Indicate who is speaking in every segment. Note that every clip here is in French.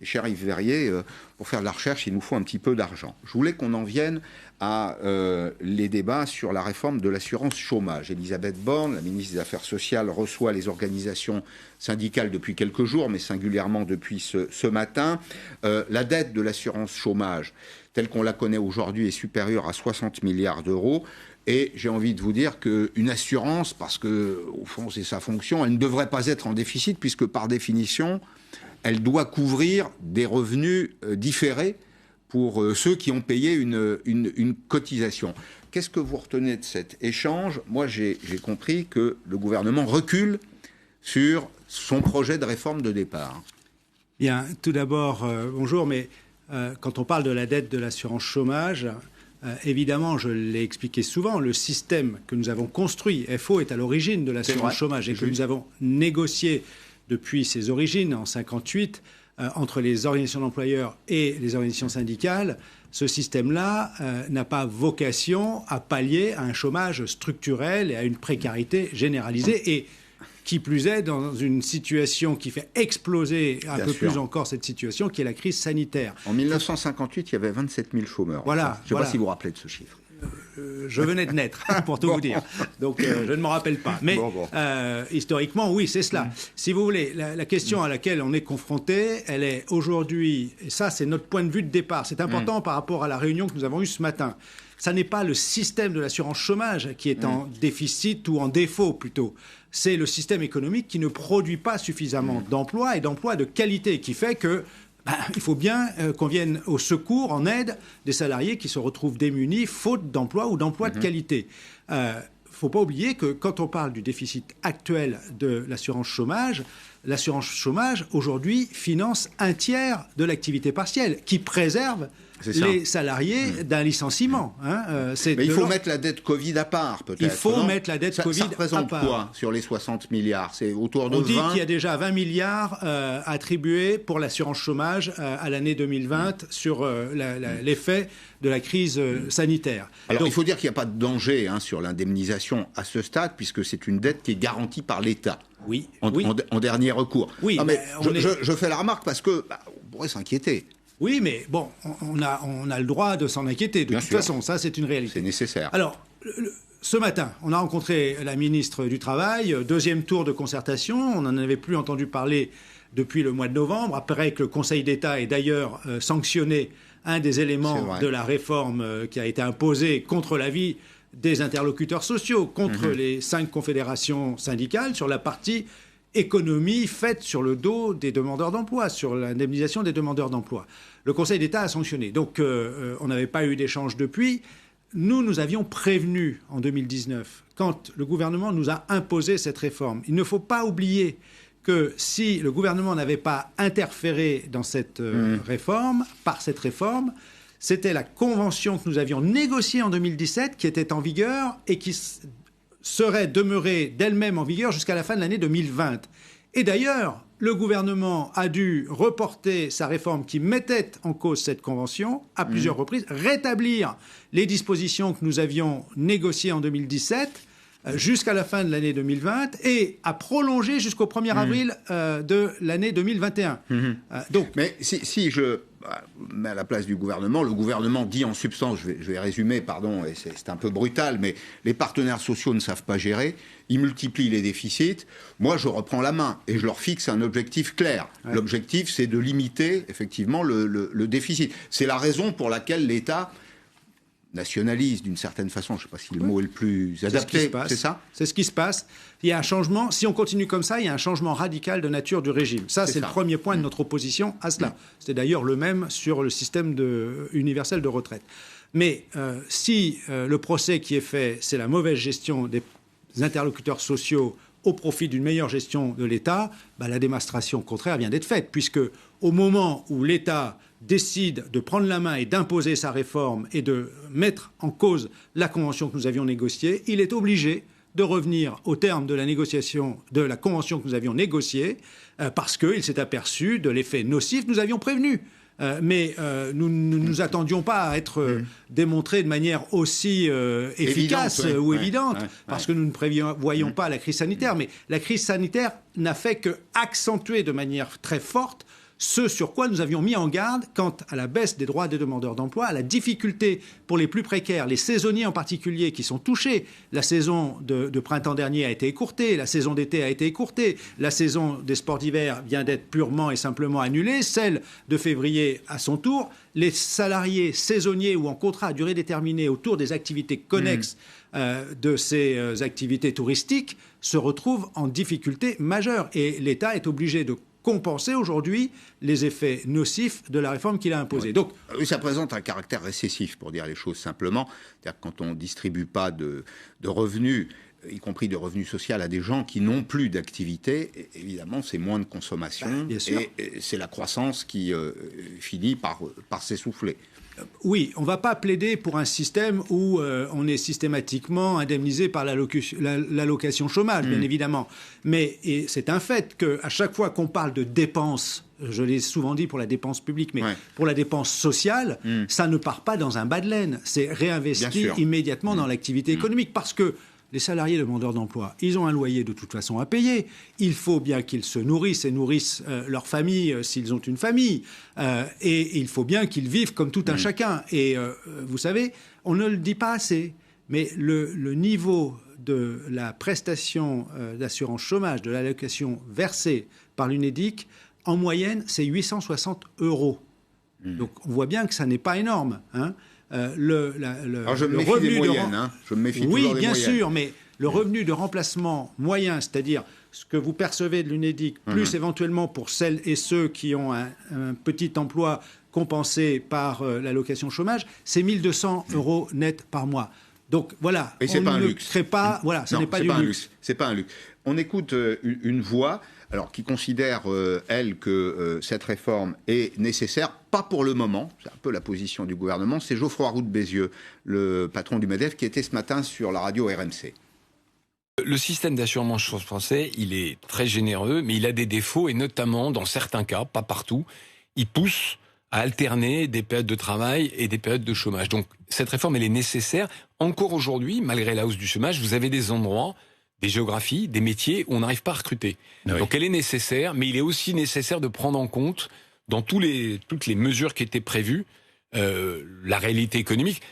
Speaker 1: cher Yves Verrier, pour faire de la recherche, il nous faut un petit peu d'argent. Je voulais qu'on en vienne à les débats sur la réforme de l'assurance chômage. Elisabeth Borne, la ministre des Affaires sociales, reçoit les organisations syndicales depuis quelques jours, mais singulièrement depuis ce matin. La dette de l'assurance chômage, telle qu'on la connaît aujourd'hui, est supérieure à 60 milliards d'euros. Et j'ai envie de vous dire qu'une assurance, parce qu'au fond c'est sa fonction, elle ne devrait pas être en déficit, puisque par définition, elle doit couvrir des revenus différés pour ceux qui ont payé une cotisation. Qu'est-ce que vous retenez de cet échange ? Moi, j'ai compris que le gouvernement recule sur son projet de réforme de départ.
Speaker 2: Bien, tout d'abord, bonjour, mais quand on parle de la dette de l'assurance chômage, évidemment, je l'ai expliqué souvent, le système que nous avons construit, FO, est à l'origine de l'assurance chômage et que nous avons négocié depuis ses origines, en 1958, entre les organisations d'employeurs et les organisations syndicales. Ce système-là n'a pas vocation à pallier à un chômage structurel et à une précarité généralisée. Et qui plus est, dans une situation qui fait exploser un peu plus encore cette situation, qui est la crise sanitaire.
Speaker 1: En 1958, il y avait 27 000 chômeurs.
Speaker 2: Voilà.
Speaker 1: Je ne sais pas si vous vous rappelez de ce chiffre.
Speaker 2: Je venais de naître, pour tout vous dire. Donc, je ne m'en rappelle pas. Mais historiquement, oui, c'est cela. Si vous voulez, la question à laquelle on est confronté, elle est aujourd'hui, et ça, c'est notre point de vue de départ. C'est important par rapport à la réunion que nous avons eue ce matin. Ça n'est pas le système de l'assurance chômage qui est en déficit ou en défaut, plutôt. C'est le système économique qui ne produit pas suffisamment d'emplois et d'emplois de qualité, qui fait que il faut bien qu'on vienne au secours, en aide des salariés qui se retrouvent démunis, faute d'emploi ou d'emploi de qualité. Il ne faut pas oublier que quand on parle du déficit actuel de l'assurance chômage, aujourd'hui, finance un tiers de l'activité partielle, qui préserve les salariés d'un licenciement.
Speaker 1: Mais il faut mettre la dette Covid à part, peut-être.
Speaker 2: Il faut mettre la dette Covid à part.
Speaker 1: Ça représente quoi sur les 60 milliards ? C'est autour de 20 ?
Speaker 2: On dit qu'il y a déjà 20 milliards attribués pour l'assurance chômage à l'année 2020 sur l'effet de la crise sanitaire.
Speaker 1: Alors, il faut dire qu'il n'y a pas de danger sur l'indemnisation à ce stade, puisque c'est une dette qui est garantie par l'État.
Speaker 2: Oui.
Speaker 1: En dernier recours.
Speaker 2: Oui,
Speaker 1: non, mais je fais la remarque parce que on pourrait s'inquiéter.
Speaker 2: Oui, mais bon, on a le droit de s'en inquiéter. De toute façon, ça, c'est une réalité.
Speaker 1: C'est nécessaire.
Speaker 2: Alors, ce matin, on a rencontré la ministre du Travail, deuxième tour de concertation. On n'en avait plus entendu parler depuis le mois de novembre, après que le Conseil d'État ait d'ailleurs sanctionné un des éléments de la réforme qui a été imposée contre l'avis des interlocuteurs sociaux, contre les 5 confédérations syndicales, sur la partie économie faite sur le dos des demandeurs d'emploi, sur l'indemnisation des demandeurs d'emploi. Le Conseil d'État a sanctionné. Donc, on n'avait pas eu d'échange depuis. Nous avions prévenu en 2019, quand le gouvernement nous a imposé cette réforme. Il ne faut pas oublier que si le gouvernement n'avait pas interféré dans cette réforme, par cette réforme, c'était la convention que nous avions négociée en 2017 qui était en vigueur et qui serait demeurée d'elle-même en vigueur jusqu'à la fin de l'année 2020. Et d'ailleurs, le gouvernement a dû reporter sa réforme qui mettait en cause cette convention à plusieurs reprises, rétablir les dispositions que nous avions négociées en 2017 jusqu'à la fin de l'année 2020 et à prolonger jusqu'au 1er avril de l'année 2021.
Speaker 1: Mais si je mets à la place du gouvernement, le gouvernement dit en substance, je vais résumer, pardon, et c'est un peu brutal, mais les partenaires sociaux ne savent pas gérer, ils multiplient les déficits. Moi, je reprends la main et je leur fixe un objectif clair. L'objectif, c'est de limiter effectivement le déficit. C'est la raison pour laquelle l'État nationalise d'une certaine façon, je ne sais pas si le mot est le plus adapté, c'est ça ?
Speaker 2: C'est ce qui se passe. Il y a un changement, si on continue comme ça, il y a un changement radical de nature du régime. Ça, c'est le premier point de notre opposition à cela. C'est d'ailleurs le même sur le système universel de retraite. Mais si le procès qui est fait, c'est la mauvaise gestion des interlocuteurs sociaux au profit d'une meilleure gestion de l'État, la démonstration contraire vient d'être faite, puisque au moment où l'État décide de prendre la main et d'imposer sa réforme et de mettre en cause la convention que nous avions négociée, il est obligé de revenir au terme de la négociation de la convention que nous avions négociée parce qu'il s'est aperçu de l'effet nocif. Nous avions prévenu, mais nous ne nous attendions pas à être démontrés de manière aussi efficace ou évidente, parce que nous ne prévoyons pas la crise sanitaire. Mais la crise sanitaire n'a fait qu'accentuer de manière très forte ce sur quoi nous avions mis en garde quant à la baisse des droits des demandeurs d'emploi, à la difficulté pour les plus précaires, les saisonniers en particulier qui sont touchés. La saison de printemps dernier a été écourtée, la saison d'été a été écourtée, la saison des sports d'hiver vient d'être purement et simplement annulée, celle de février à son tour. Les salariés saisonniers ou en contrat à durée déterminée autour des activités connexes de ces activités touristiques se retrouvent en difficulté majeure. Et l'État est obligé de compenser aujourd'hui les effets nocifs de la réforme qu'il a imposée.
Speaker 1: Ouais.
Speaker 2: Donc,
Speaker 1: ça présente un caractère récessif, pour dire les choses simplement. C'est-à-dire que quand on ne distribue pas de revenus, y compris de revenus sociaux, à des gens qui n'ont plus d'activité, évidemment, c'est moins de consommation.
Speaker 2: Bien sûr.
Speaker 1: Et c'est la croissance qui finit par s'essouffler.
Speaker 2: Oui, on ne va pas plaider pour un système où on est systématiquement indemnisé par l'allocation chômage, bien évidemment. Mais c'est un fait qu'à chaque fois qu'on parle de dépenses, je l'ai souvent dit pour la dépense publique, mais pour la dépense sociale, ça ne part pas dans un bas de laine. C'est réinvesti immédiatement dans l'activité économique parce que les salariés demandeurs d'emploi, ils ont un loyer de toute façon à payer. Il faut bien qu'ils se nourrissent et nourrissent leur famille s'ils ont une famille. Et il faut bien qu'ils vivent comme tout un chacun. Et vous savez, on ne le dit pas assez, mais le niveau de la prestation d'assurance chômage, de l'allocation versée par l'UNEDIC, en moyenne, c'est 860 €. Donc on voit bien que ça n'est pas énorme, hein.
Speaker 1: Alors je me méfie des moyennes, je me méfie toujours des moyennes.
Speaker 2: Oui, bien sûr, mais le revenu de remplacement moyen, c'est-à-dire ce que vous percevez de l'UNEDIC, plus éventuellement pour celles et ceux qui ont un petit emploi compensé par l'allocation chômage, c'est 1 200 € net par mois. Donc voilà,
Speaker 1: et
Speaker 2: on
Speaker 1: pas
Speaker 2: ne
Speaker 1: un luxe.
Speaker 2: crée pas, voilà, ce n'est pas du luxe.
Speaker 1: C'est pas un luxe. On écoute une voix, alors qui considère elle que cette réforme est nécessaire, pas pour le moment. C'est un peu la position du gouvernement. C'est Geoffroy Roux de Bézieux, le patron du MEDEF, qui était ce matin sur la radio RMC.
Speaker 3: Le système d'assurance français, il est très généreux, mais il a des défauts et notamment dans certains cas, pas partout, il pousse à alterner des périodes de travail et des périodes de chômage. Donc cette réforme, elle est nécessaire. Encore aujourd'hui, malgré la hausse du chômage, vous avez des endroits, des géographies, des métiers où on n'arrive pas à recruter. Oui. Donc elle est nécessaire, mais il est aussi nécessaire de prendre en compte, dans toutes les mesures qui étaient prévues, la réalité économique.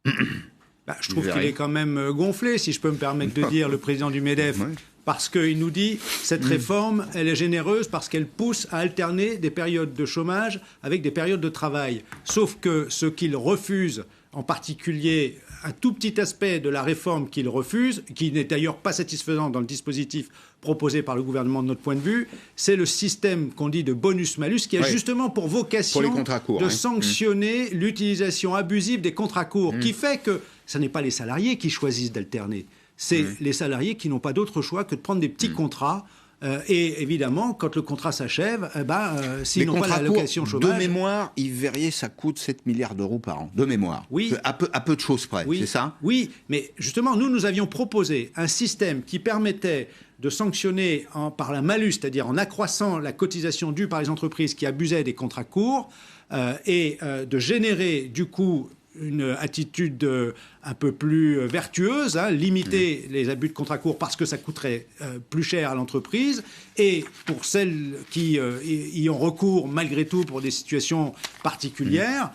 Speaker 2: Je trouve qu'il est quand même gonflé, si je peux me permettre de dire, le président du MEDEF. Parce qu'il nous dit cette réforme, elle est généreuse parce qu'elle pousse à alterner des périodes de chômage avec des périodes de travail. Sauf que ce qu'il refuse, en particulier un tout petit aspect de la réforme qu'il refuse, qui n'est d'ailleurs pas satisfaisant dans le dispositif proposé par le gouvernement de notre point de vue, c'est le système qu'on dit de bonus-malus qui a justement pour vocation de sanctionner l'utilisation abusive des contrats courts, qui fait que ce n'est pas les salariés qui choisissent d'alterner. C'est les salariés qui n'ont pas d'autre choix que de prendre des petits contrats. Et évidemment, quand le contrat s'achève, s'ils n'ont pas l'allocation chômage...
Speaker 1: De mémoire, Yves Verrier, ça coûte 7 milliards d'euros par an. De mémoire.
Speaker 2: Oui.
Speaker 1: À peu de choses près, c'est ça ?
Speaker 2: Oui, mais justement, nous avions proposé un système qui permettait de sanctionner par la malus, c'est-à-dire en accroissant la cotisation due par les entreprises qui abusaient des contrats courts, et de générer du coup une attitude un peu plus vertueuse, limiter les abus de contrats courts parce que ça coûterait plus cher à l'entreprise, et pour celles qui y ont recours malgré tout pour des situations particulières,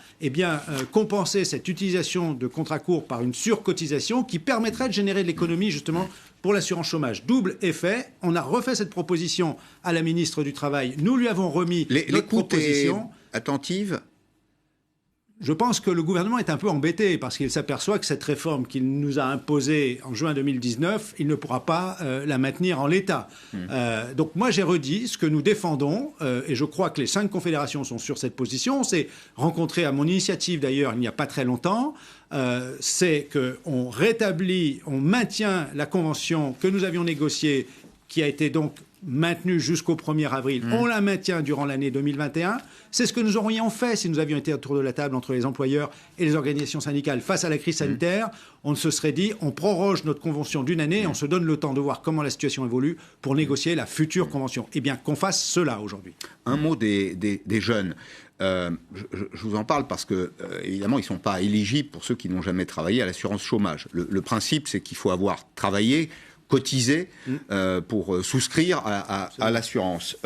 Speaker 2: compenser cette utilisation de contrats courts par une surcotisation qui permettrait de générer de l'économie justement pour l'assurance chômage. Double effet, on a refait cette proposition à la ministre du Travail, nous lui avons remis notre proposition.
Speaker 1: Attentive.
Speaker 2: Je pense que le gouvernement est un peu embêté parce qu'il s'aperçoit que cette réforme qu'il nous a imposée en juin 2019, il ne pourra pas la maintenir en l'état. Donc moi j'ai redit ce que nous défendons, et je crois que les 5 confédérations sont sur cette position. On s'est rencontrés à mon initiative d'ailleurs il n'y a pas très longtemps. C'est qu'on rétablit, on maintient la convention que nous avions négociée, qui a été donc maintenue jusqu'au 1er avril. On la maintient durant l'année 2021. C'est ce que nous aurions fait si nous avions été autour de la table entre les employeurs et les organisations syndicales face à la crise sanitaire. On se serait dit, on proroge notre convention d'1 année et on se donne le temps de voir comment la situation évolue pour négocier la future convention. Eh bien, qu'on fasse cela aujourd'hui.
Speaker 1: Un mot des jeunes. Je vous en parle parce que, évidemment, ils ne sont pas éligibles pour ceux qui n'ont jamais travaillé à l'assurance chômage. Le principe, c'est qu'il faut avoir travaillé cotiser pour souscrire à l'assurance.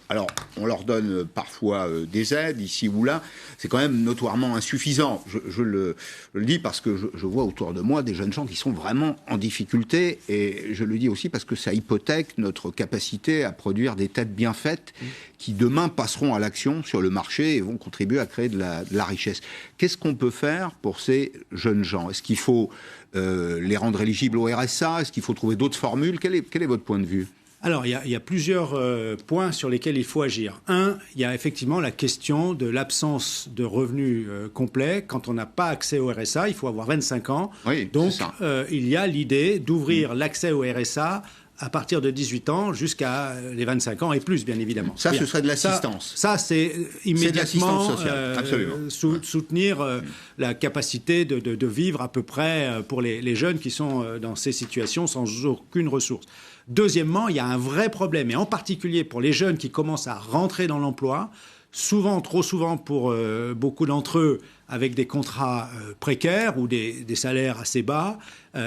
Speaker 1: Alors, on leur donne parfois des aides ici ou là. C'est quand même notoirement insuffisant. Je le dis parce que je vois autour de moi des jeunes gens qui sont vraiment en difficulté, et je le dis aussi parce que ça hypothèque notre capacité à produire des têtes bien faites qui demain passeront à l'action sur le marché et vont contribuer à créer de la richesse. Qu'est-ce qu'on peut faire pour ces jeunes gens? Est-ce qu'il faut les rendre éligibles au RSA? Est-ce qu'il faut trouver d'autres formules? Quel est votre point de vue?
Speaker 2: Alors, il y a plusieurs points sur lesquels il faut agir. Un, il y a effectivement la question de l'absence de revenus complets. Quand on n'a pas accès au RSA, il faut avoir 25 ans.
Speaker 1: Oui,
Speaker 2: donc, il y a l'idée d'ouvrir l'accès au RSA à partir de 18 ans jusqu'à les 25 ans et plus, bien évidemment.
Speaker 1: Ça, ce serait de l'assistance.
Speaker 2: Ça c'est immédiatement soutenir la capacité de vivre à peu près pour les jeunes qui sont dans ces situations sans aucune ressource. Deuxièmement, il y a un vrai problème, et en particulier pour les jeunes qui commencent à rentrer dans l'emploi, souvent, trop souvent pour beaucoup d'entre eux, avec des contrats précaires ou des salaires assez bas,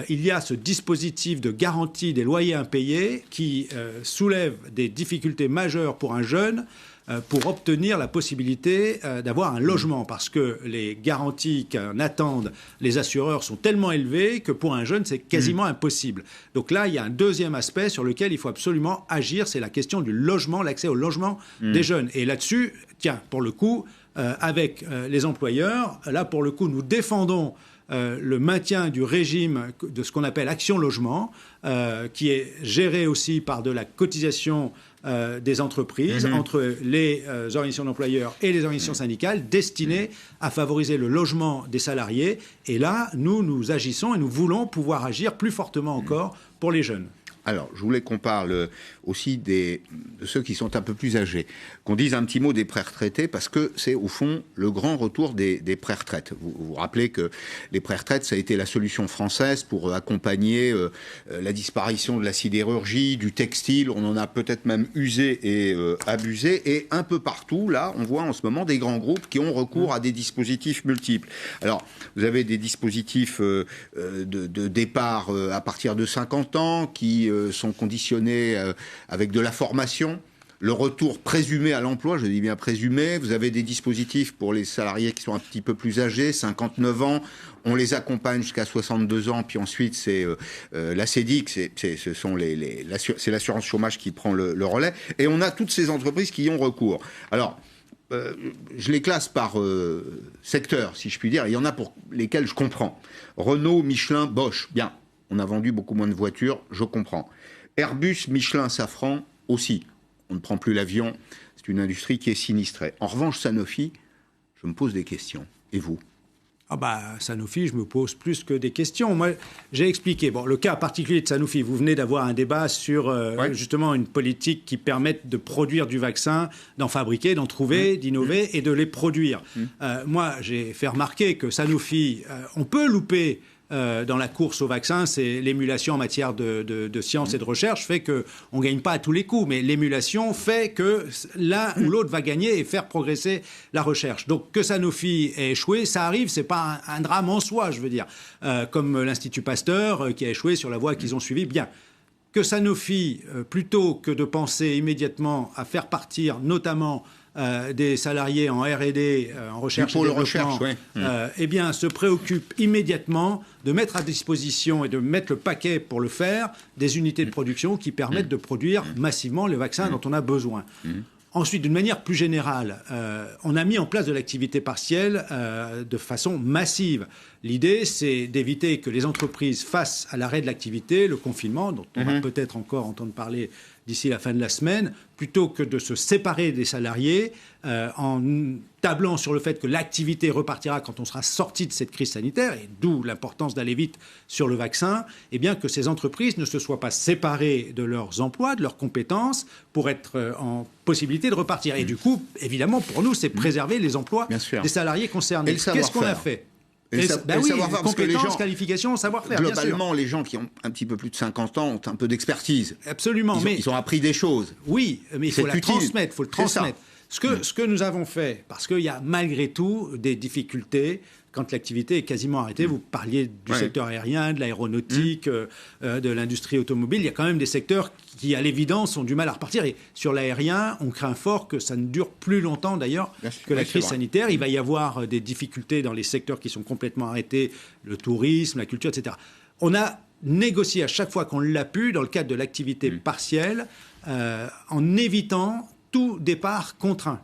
Speaker 2: il y a ce dispositif de garantie des loyers impayés qui soulève des difficultés majeures pour un jeune pour obtenir la possibilité d'avoir un logement, parce que les garanties qu'en attendent les assureurs sont tellement élevées que pour un jeune, c'est quasiment impossible. Donc là, il y a un deuxième aspect sur lequel il faut absolument agir, c'est la question du logement, l'accès au logement des jeunes. Et là-dessus, tiens, pour le coup, avec les employeurs, là, pour le coup, nous défendons le maintien du régime de ce qu'on appelle Action Logement, qui est géré aussi par de la cotisation des entreprises entre les organisations d'employeurs et les organisations syndicales, destinées à favoriser le logement des salariés. Et là, nous agissons et nous voulons pouvoir agir plus fortement encore pour les jeunes.
Speaker 1: Alors, je voulais qu'on parle aussi de ceux qui sont un peu plus âgés, qu'on dise un petit mot des pré-retraités, parce que c'est au fond le grand retour des pré-retraites. Vous vous rappelez que les pré-retraites, ça a été la solution française pour accompagner la disparition de la sidérurgie, du textile. On en a peut-être même usé et abusé. Et un peu partout, là, on voit en ce moment des grands groupes qui ont recours à des dispositifs multiples. Alors, vous avez des dispositifs de départ à partir de 50 ans qui sont conditionnés avec de la formation, le retour présumé à l'emploi, je dis bien présumé. Vous avez des dispositifs pour les salariés qui sont un petit peu plus âgés, 59 ans, on les accompagne jusqu'à 62 ans, puis ensuite c'est la CEDIC, c'est l'assurance chômage qui prend le relais, et on a toutes ces entreprises qui y ont recours. Alors, je les classe par secteur, si je puis dire. Il y en a pour lesquels je comprends. Renault, Michelin, Bosch, bien. On a vendu beaucoup moins de voitures, je comprends. Airbus, Michelin, Safran, aussi. On ne prend plus l'avion. C'est une industrie qui est sinistrée. En revanche, Sanofi, je me pose des questions. Et vous ?
Speaker 2: Sanofi, je me pose plus que des questions. Moi, j'ai expliqué. Bon, le cas particulier de Sanofi, vous venez d'avoir un débat sur justement une politique qui permette de produire du vaccin, d'en fabriquer, d'en trouver, d'innover et de les produire. Moi, j'ai fait remarquer que Sanofi, on peut louper dans la course au vaccin, c'est l'émulation en matière de science et de recherche fait qu'on ne gagne pas à tous les coups, mais l'émulation fait que l'un ou l'autre va gagner et faire progresser la recherche. Donc que Sanofi ait échoué, ça arrive, c'est pas un drame en soi, je veux dire, comme l'Institut Pasteur qui a échoué sur la voie qu'ils ont suivie, bien. Que Sanofi, plutôt que de penser immédiatement à faire partir notamment des salariés en R&D, en recherche et développement, eh bien, se préoccupe immédiatement de mettre à disposition et de mettre le paquet pour le faire des unités de production qui permettent de produire massivement les vaccins dont on a besoin. Ensuite, d'une manière plus générale, on a mis en place de l'activité partielle de façon massive. L'idée, c'est d'éviter que les entreprises face à l'arrêt de l'activité, le confinement, dont on va peut-être encore entendre parler d'ici la fin de la semaine, plutôt que de se séparer des salariés en tablant sur le fait que l'activité repartira quand on sera sorti de cette crise sanitaire, et d'où l'importance d'aller vite sur le vaccin, eh bien que ces entreprises ne se soient pas séparées de leurs emplois, de leurs compétences, pour être en possibilité de repartir. Et du coup, évidemment, pour nous, c'est préserver les emplois des salariés concernés. Qu'est-ce qu'on a fait ? Compétences, qualifications, savoir-faire.
Speaker 1: Globalement, les gens qui ont un petit peu plus de 50 ans ont un peu d'expertise.
Speaker 2: Absolument.
Speaker 1: Ils ont appris des choses.
Speaker 2: Oui, mais il faut la transmettre, il faut le transmettre. Ce que nous avons fait, parce qu'il y a malgré tout des difficultés quand l'activité est quasiment arrêtée. Vous parliez du secteur aérien, de l'aéronautique, de l'industrie automobile. Il y a quand même des secteurs qui, à l'évidence, ont du mal à repartir. Et sur l'aérien, on craint fort que ça ne dure plus longtemps, d'ailleurs, que la crise sanitaire. Il va y avoir des difficultés dans les secteurs qui sont complètement arrêtés, le tourisme, la culture, etc. On a négocié à chaque fois qu'on l'a pu, dans le cadre de l'activité partielle, en évitant tout départ contraint.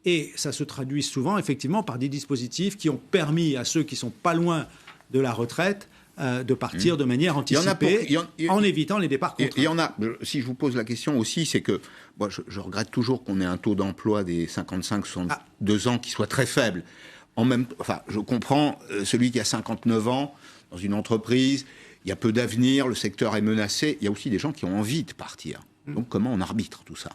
Speaker 2: Et ça se traduit souvent, effectivement, par des dispositifs qui ont permis à ceux qui sont pas loin de la retraite de partir de manière anticipée, en évitant les départs contraints.
Speaker 1: Il y en a, si je vous pose la question aussi, c'est que moi, je regrette toujours qu'on ait un taux d'emploi des 55-62 ans qui soit très faible. Je comprends celui qui a 59 ans dans une entreprise, il y a peu d'avenir, le secteur est menacé. Il y a aussi des gens qui ont envie de partir. Donc comment on arbitre tout ça ?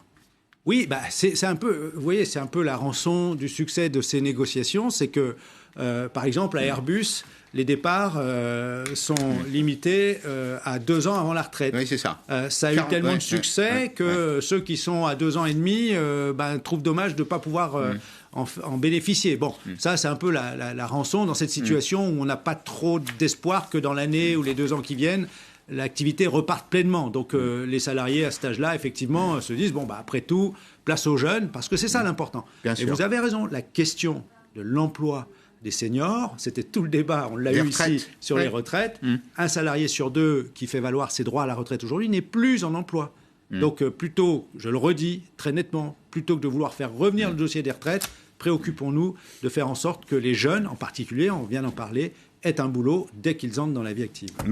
Speaker 2: Oui, c'est un peu, vous voyez, c'est un peu la rançon du succès de ces négociations, c'est que, par exemple, à Airbus, les départs sont limités à 2 ans avant la retraite.
Speaker 1: Oui, c'est ça.
Speaker 2: Ça a eu tellement de succès que ceux qui sont à 2 ans et demi trouvent dommage de ne pas pouvoir en bénéficier. Bon, ça, c'est un peu la rançon dans cette situation où on n'a pas trop d'espoir que dans l'année ou les 2 ans qui viennent, l'activité reparte pleinement. Donc les salariés à cet âge-là, effectivement, se disent, après tout, place aux jeunes, parce que c'est ça l'important. Et vous avez raison, la question de l'emploi des seniors, c'était tout le débat, on l'a eu ici sur les retraites. Un salarié sur 2 qui fait valoir ses droits à la retraite aujourd'hui n'est plus en emploi. Donc plutôt, je le redis très nettement, plutôt que de vouloir faire revenir le dossier des retraites, préoccupons-nous de faire en sorte que les jeunes, en particulier, on vient d'en parler, aient un boulot dès qu'ils entrent dans la vie active.
Speaker 1: Merci.